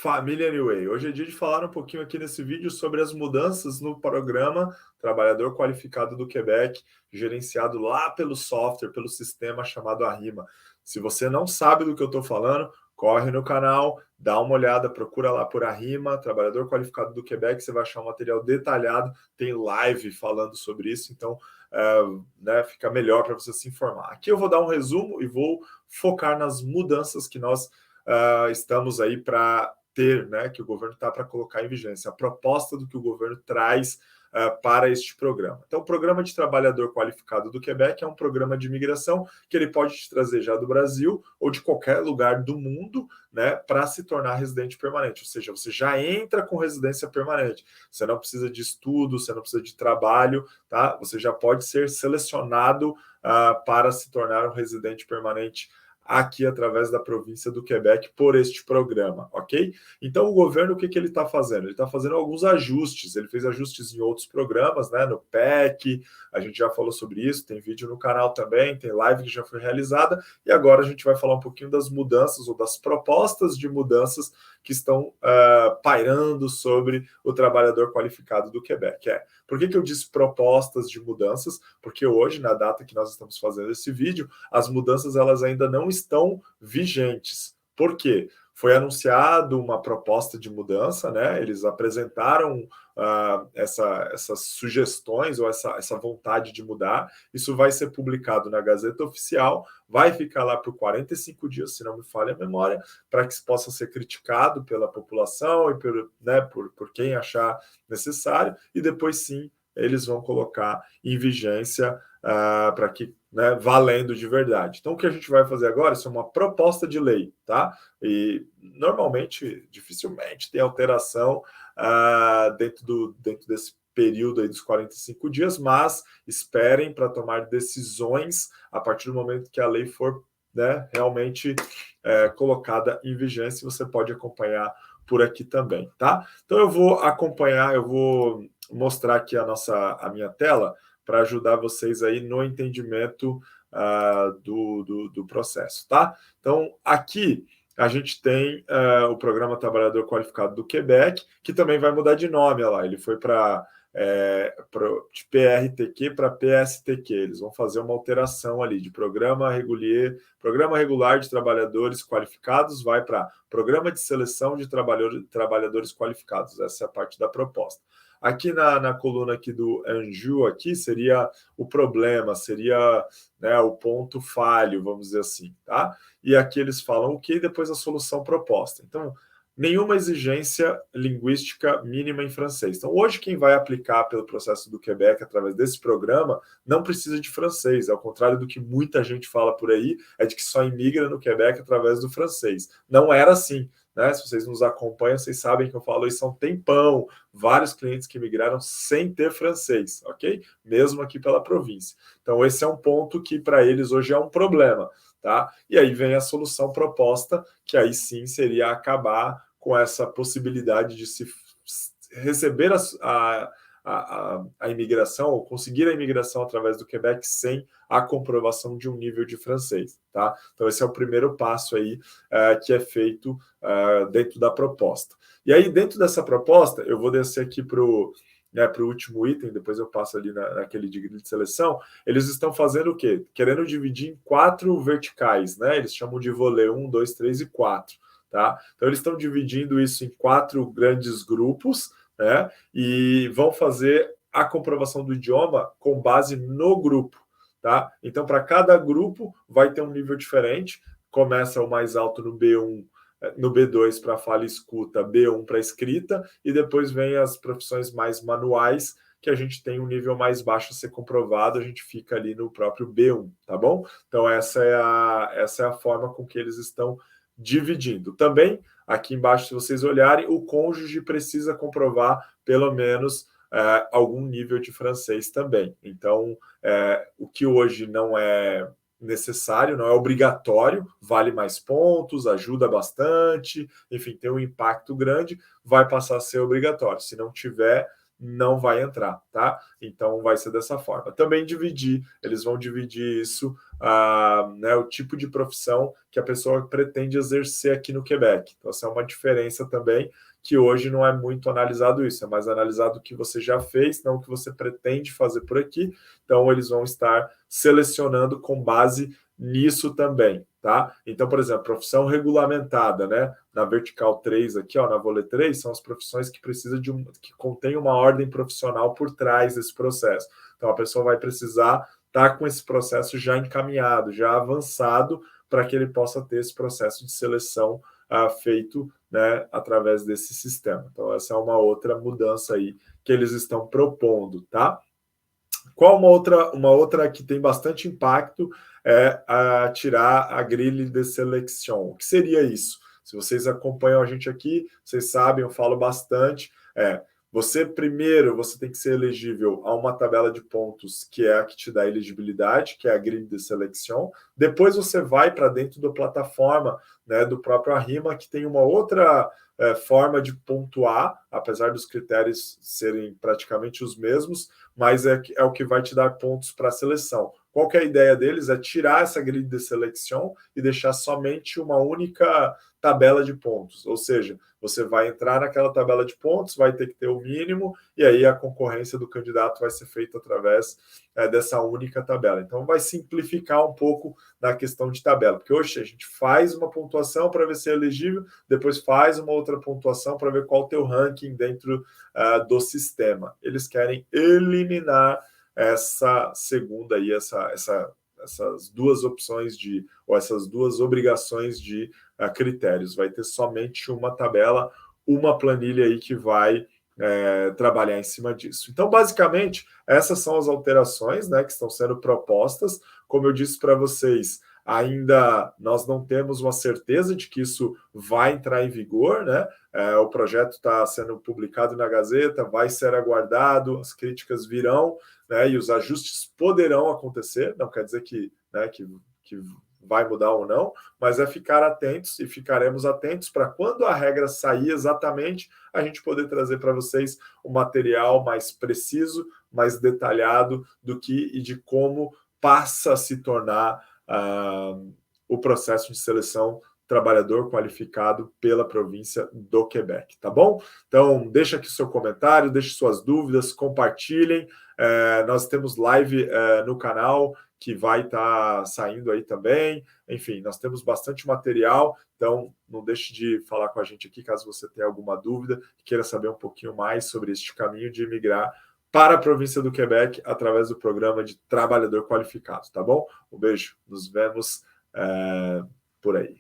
Família New Way. Hoje é dia de falar um pouquinho aqui nesse vídeo sobre as mudanças no programa Trabalhador Qualificado do Quebec, gerenciado lá pelo software, pelo sistema chamado Arrima. Se você não sabe do que eu estou falando, corre no canal, dá uma olhada, procura lá por Arrima, Trabalhador Qualificado do Quebec, você vai achar um material detalhado, tem live falando sobre isso, então fica melhor para você se informar. Aqui eu vou dar um resumo e vou focar nas mudanças que nós estamos aí para ter, né, que o governo está para colocar em vigência, a proposta do que o governo traz para este programa. Então, o Programa de Trabalhador Qualificado do Quebec é um programa de imigração que ele pode te trazer já do Brasil ou de qualquer lugar do mundo, né, para se tornar residente permanente, ou seja, você já entra com residência permanente, você não precisa de estudo, você não precisa de trabalho, tá? Você já pode ser selecionado para se tornar um residente permanente aqui através da província do Quebec por este programa, ok? Então o governo, o que ele está fazendo? Ele está fazendo alguns ajustes, ele fez ajustes em outros programas, né, no PEC, a gente já falou sobre isso, tem vídeo no canal também, tem live que já foi realizada, e agora a gente vai falar um pouquinho das mudanças ou das propostas de mudanças que estão pairando sobre o trabalhador qualificado do Quebec. Por que eu disse propostas de mudanças? Porque hoje, na data que nós estamos fazendo esse vídeo, as mudanças elas ainda não estão vigentes. Por quê? Foi anunciado uma proposta de mudança, né? Eles apresentaram essas sugestões ou essa vontade de mudar. Isso vai ser publicado na Gazeta Oficial, vai ficar lá por 45 dias, se não me falha a memória, para que possa ser criticado pela população e por quem achar necessário, e depois sim eles vão colocar em vigência para que, né, valendo de verdade. Então, o que a gente vai fazer agora é uma proposta de lei, tá? E normalmente, dificilmente tem alteração dentro desse período aí dos 45 dias, mas esperem para tomar decisões a partir do momento que a lei for, né, realmente colocada em vigência. Você pode acompanhar por aqui também, tá? Então eu vou acompanhar, eu vou mostrar aqui a minha tela para ajudar vocês aí no entendimento do processo, tá? Então, aqui a gente tem o Programa Trabalhador Qualificado do Quebec, que também vai mudar de nome, olha lá, ele foi de PRTQ para PSTQ, eles vão fazer uma alteração ali de Programa Regular de Trabalhadores Qualificados, vai para Programa de Seleção de Trabalhadores Qualificados, essa é a parte da proposta. Aqui na coluna aqui do Anju, aqui seria o problema, seria, né, o ponto falho, vamos dizer assim, tá? E aqui eles falam o que e depois a solução proposta. Então, nenhuma exigência linguística mínima em francês. Então, hoje quem vai aplicar pelo processo do Quebec através desse programa não precisa de francês, ao contrário do que muita gente fala por aí, é de que só imigra no Quebec através do francês. Não era assim. Né? Se vocês nos acompanham, vocês sabem que eu falo isso há um tempão. Vários clientes que migraram sem ter francês, ok? Mesmo aqui pela província. Então, esse é um ponto que para eles hoje é um problema, tá? E aí vem a solução proposta, que aí sim seria acabar com essa possibilidade de se receber a imigração, ou conseguir a imigração através do Quebec sem a comprovação de um nível de francês, tá? Então, esse é o primeiro passo aí que é feito dentro da proposta. E aí, dentro dessa proposta, eu vou descer aqui para o último item, depois eu passo ali naquele de grid de seleção, eles estão fazendo o quê? Querendo dividir em 4 verticais, né? Eles chamam de volet 1, 2, 3 e 4, tá? Então, eles estão dividindo isso em 4 grandes grupos, né? E vão fazer a comprovação do idioma com base no grupo, tá? Então, para cada grupo vai ter um nível diferente. Começa o mais alto no B1, no B2 para fala e escuta, B1 para escrita, e depois vem as profissões mais manuais, que a gente tem um nível mais baixo a ser comprovado, a gente fica ali no próprio B1, tá bom? Então, essa é a forma com que eles estão dividindo. Também, aqui embaixo, se vocês olharem, o cônjuge precisa comprovar pelo menos algum nível de francês também. Então, o que hoje não é necessário, não é obrigatório, vale mais pontos, ajuda bastante, enfim, tem um impacto grande, vai passar a ser obrigatório. Se não tiver, não vai entrar, tá? Então vai ser dessa forma. Também eles vão dividir isso, né, o tipo de profissão que a pessoa pretende exercer aqui no Quebec. Então essa é uma diferença também, que hoje não é muito analisado isso, é mais analisado o que você já fez, não o que você pretende fazer por aqui. Então eles vão estar selecionando com base nisso também, tá? Então, por exemplo, profissão regulamentada, né? Na vertical 3 aqui, ó, na Volet 3, são as profissões que precisam que contém uma ordem profissional por trás desse processo. Então, a pessoa vai precisar estar com esse processo já encaminhado, já avançado, para que ele possa ter esse processo de seleção feito, né, através desse sistema. Então, essa é uma outra mudança aí que eles estão propondo, tá? Qual uma outra que tem bastante impacto é tirar a grille de selection. O que seria isso? Se vocês acompanham a gente aqui, vocês sabem, eu falo bastante. Você tem que ser elegível a uma tabela de pontos que é a que te dá elegibilidade, que é a grille de selection. Depois você vai para dentro da plataforma, né, do próprio Arrima, que tem uma outra forma de pontuar, apesar dos critérios serem praticamente os mesmos, mas é o que vai te dar pontos para a seleção. Qual que é a ideia deles? É tirar essa grille de seleção e deixar somente uma única tabela de pontos. Ou seja, você vai entrar naquela tabela de pontos, vai ter que ter o mínimo, e aí a concorrência do candidato vai ser feita através dessa única tabela. Então, vai simplificar um pouco na questão de tabela, porque hoje a gente faz uma pontuação para ver se é elegível, depois faz uma outra pontuação para ver qual o teu ranking dentro do sistema. Eles querem eliminar essa segunda aí, essas duas opções ou essas duas obrigações de critérios. Vai ter somente uma tabela, uma planilha aí que vai trabalhar em cima disso. Então, basicamente, essas são as alterações, né, que estão sendo propostas. Como eu disse para vocês, ainda nós não temos uma certeza de que isso vai entrar em vigor, né? O projeto está sendo publicado na Gazeta, vai ser aguardado, as críticas virão, né, e os ajustes poderão acontecer, não quer dizer que vai mudar ou não, mas é ficar atentos, e ficaremos atentos para quando a regra sair exatamente, a gente poder trazer para vocês um material mais preciso, mais detalhado do que e de como passa a se tornar o processo de seleção trabalhador qualificado pela província do Quebec, tá bom? Então, deixa aqui seu comentário, deixe suas dúvidas, compartilhem. Nós temos live no canal que vai estar saindo aí também. Enfim, nós temos bastante material, então não deixe de falar com a gente aqui caso você tenha alguma dúvida e queira saber um pouquinho mais sobre este caminho de imigrar para a província do Quebec através do programa de trabalhador qualificado, tá bom? Um beijo, nos vemos por aí.